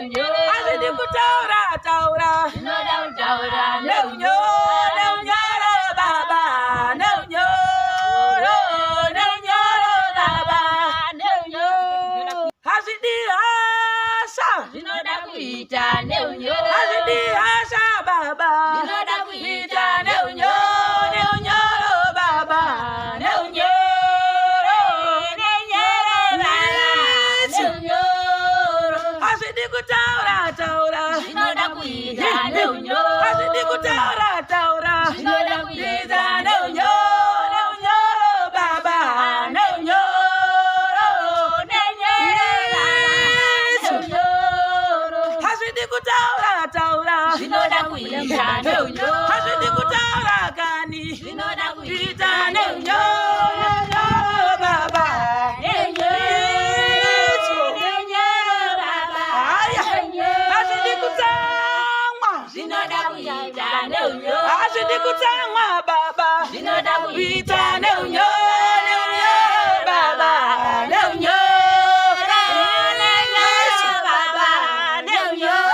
neunyo. Azidi kutaura taura. Zinoda kutaura Neunyo, neunyo ro baba. Neunyo ro, neunyo ro baba. neunyo. Azidi asa. Zinoda kuita neunyo. Azidi asa baba. Zinoda kuita Neunyo, neunyo ro baba. Neunyo ro, neunyo ro baba. neunyo. Azidi kutaura taura. Zinoda kuita neunyo. Azidi kutaura taura. Zinoda kuita Neunyo, neunyo ro baba. Neunyo ro, neunyo. Azidi kutaura taura. Zinoda kuita neunyo. Azidi kutaura kani. Zinoda Kita neunyo, neunyo baba. neunyo. Aya. Azidi kutangwa. Zinoda kuita neunyo. Azidi kutangwa baba. Zinoda Kita neunyo, neunyo baba. Neunyo.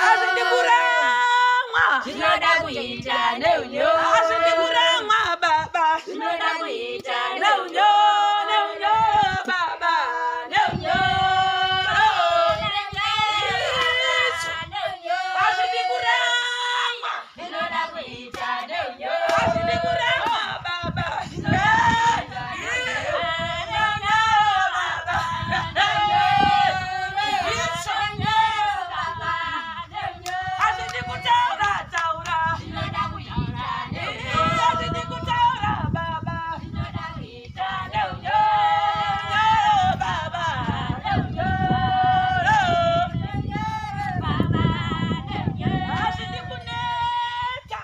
Azidi kurangwa. Zinoda kuita neunyo. Azidi kurangwa baba. Zinoda kuita Neunyo, neunyo baba. Neunyo. Azidi kurangwa. Zinoda kuita neunyo. Azidi kurangwa baba. Azidi kutaura taura. Azidi kutaura baba. Neunyo, baba. Neunyo. Azidi kuneta.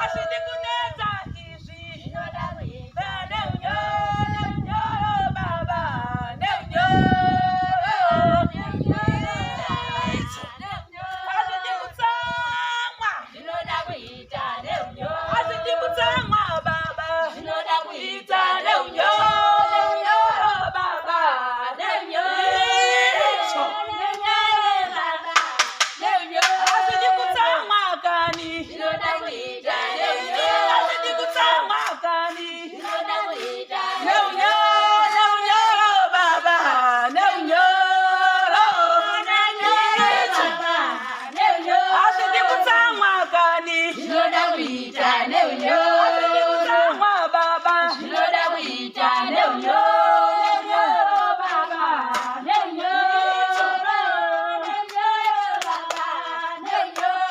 Azidi kuneta izi. Neunyo, neunyo baba. Neunyo. Azidi kutangwa. Azidi kutangwa baba. Ita neunyo, neunyo baba. Neunyo. Azidi kutangwa kani. Azidi kutangwa kani. Neunyo, neunyo baba. Neunyo. Azidi kutangwa kani. Azidi kutangwa baba.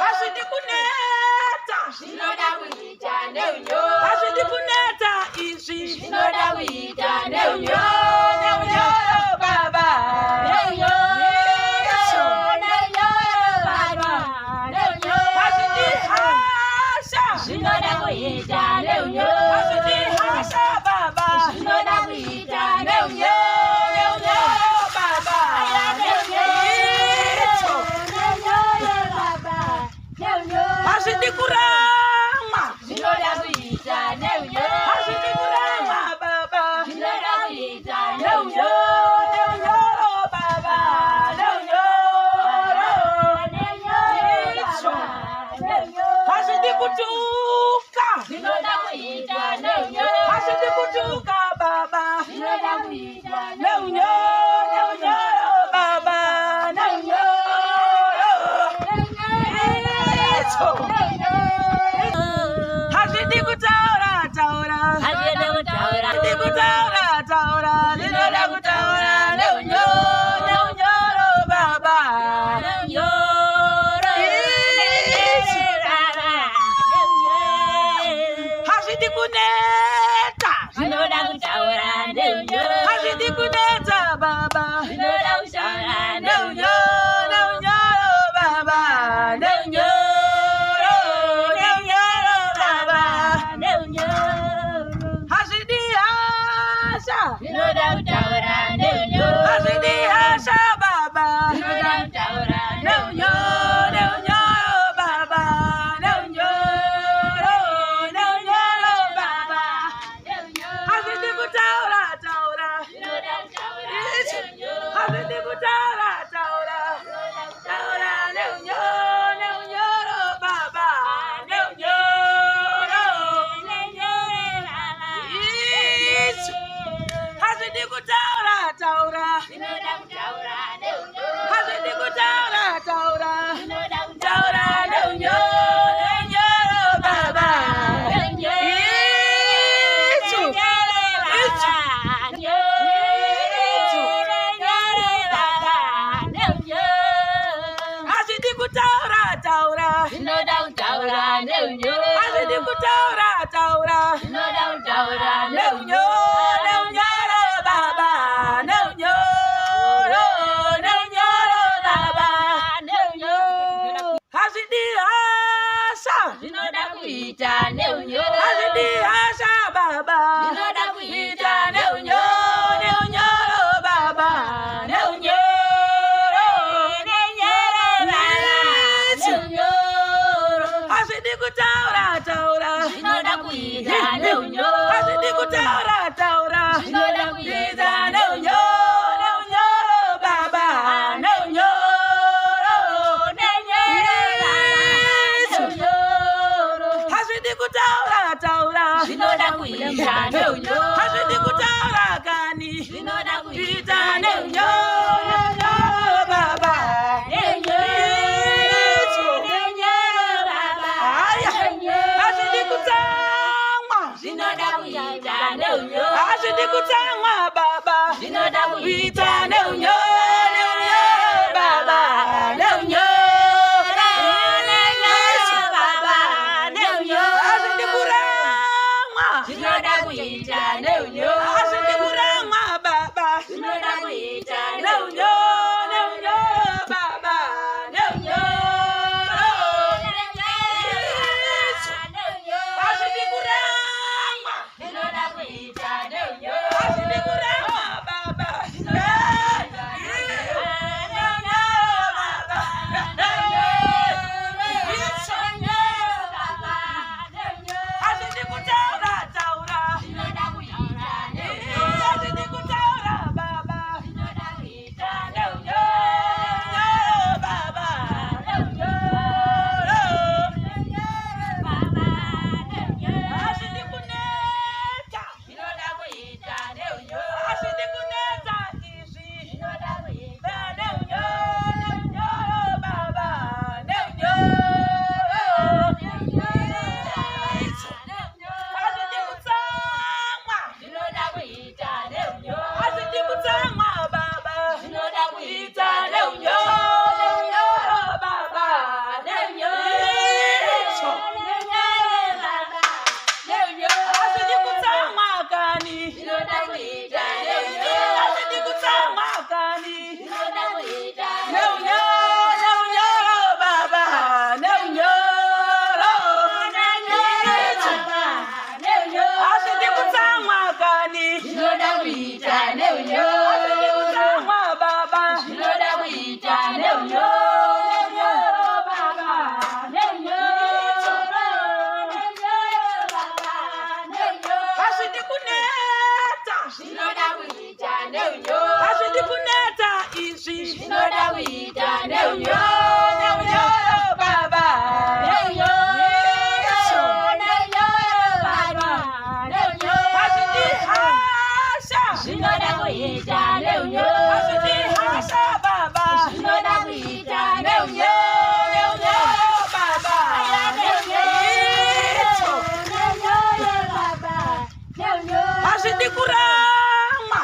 Azidi kuneta. Azidi kuneta izi. Neunyo, neunyo baba. Azidi hasa. Azidi hasa baba. Neunyo, neunyo baba. Azidi kurangwa. Azidi kurangwa baba. Neunyo, neunyo baba. Neunyo. Azidi kutuka. kutaura taura. Zvinoda kutaura Neunyoro baba. Neunyoro baba. Hazidi hasha. Zvinoda kuita neunyoro. Hazidi hasha baba. Zvinoda kuita Neunyoro baba. Neunyoro hazidi kutaura taura. Zvinoda kuita neunyoro. Hazidi kutaura taura. Zvinoda kuita Neunyoro baba. Neunyoro hazidi kutaura taura. Zvinoda kuita neunyoro. Hazidi kutaura kani. Zvinoda Kuita neunyoro baba. Aya. Hazidi kutsamwa. Zvinoda kuita neunyoro. Hazidi kutsamwa baba. Zvinoda Kuita neunyoro baba. Hazidi kuramwa. Zvinoda kuita neunyoro. Hazidi kuramwa baba. Zvinoda kuita Neunyoro baba. Hazidi kuramwa. Zvinoda kuita neunyoro. Hazidi kuramwa baba. Hazidi kutaura taura. Hazidi kutaura baba. Neunyoro baba. Hazidi kuneta. Hazidi kuneta izvi. Neunyoro baba. Hazidi kutsamwa. Hazidi kutsamwa baba. Kuita neunyoro baba. Hazidi kutsamwa kani. Hazidi kutsamwa kani. Neunyoro baba. Neunyoro. Hazidi kutsamwa kani. Hazidi kutsamwa baba. Hazidi kuneta. Hazidi kuneta izvi. Neunyoro baba. Hazidi hasha. Hazidi hasha baba. Neunyoro baba. Hazidi kuramwa.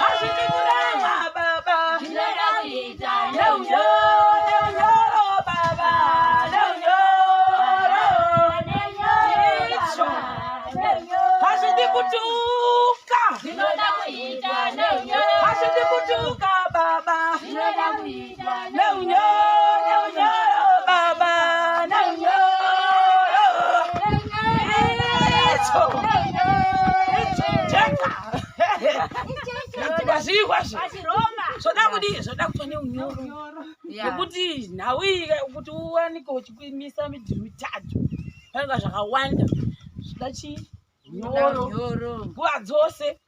Hazidi kuramwa baba. Neunyoro baba. Hazidi kutuka. Hazidi kutuka baba. Neunyoro baba. Zvoda kudii? Zvoda kuva neunyoro nekuti nhau iyi kuti uwanike uchikwimisa midhuri mitatu panga zvakawanda zvoda chii? Nyoro. Nguva dzose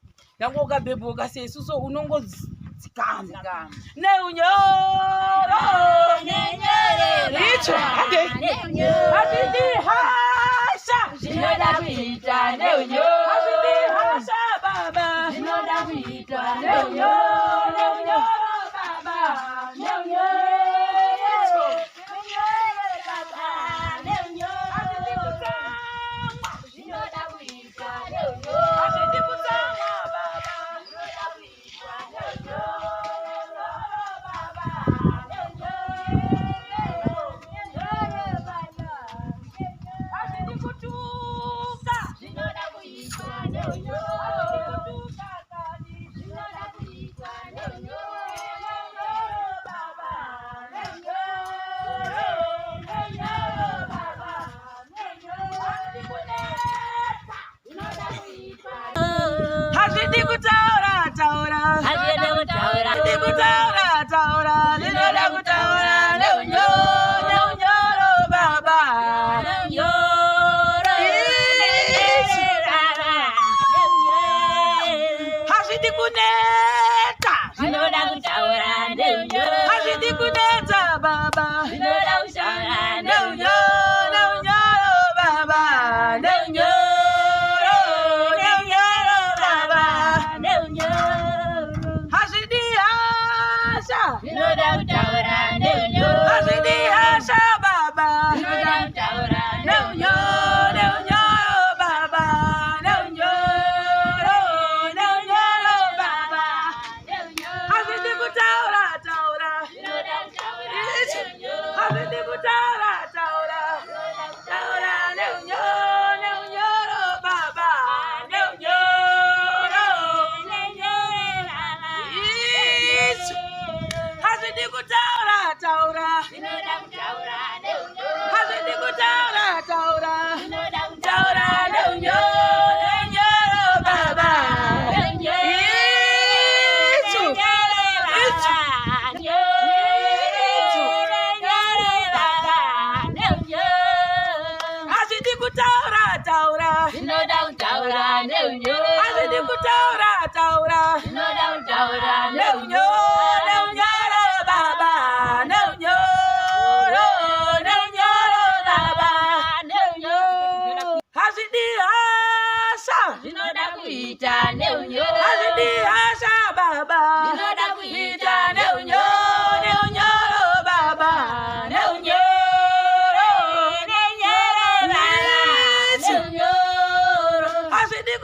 nyangwe ukabhebhuka seisuso unongodzikama neunyoro. Icho hazidi hasha. Hazidi hasha baba. Neunyoro baba. Hazidi kutsamwa. Hazidi kutsamwa baba.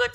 Good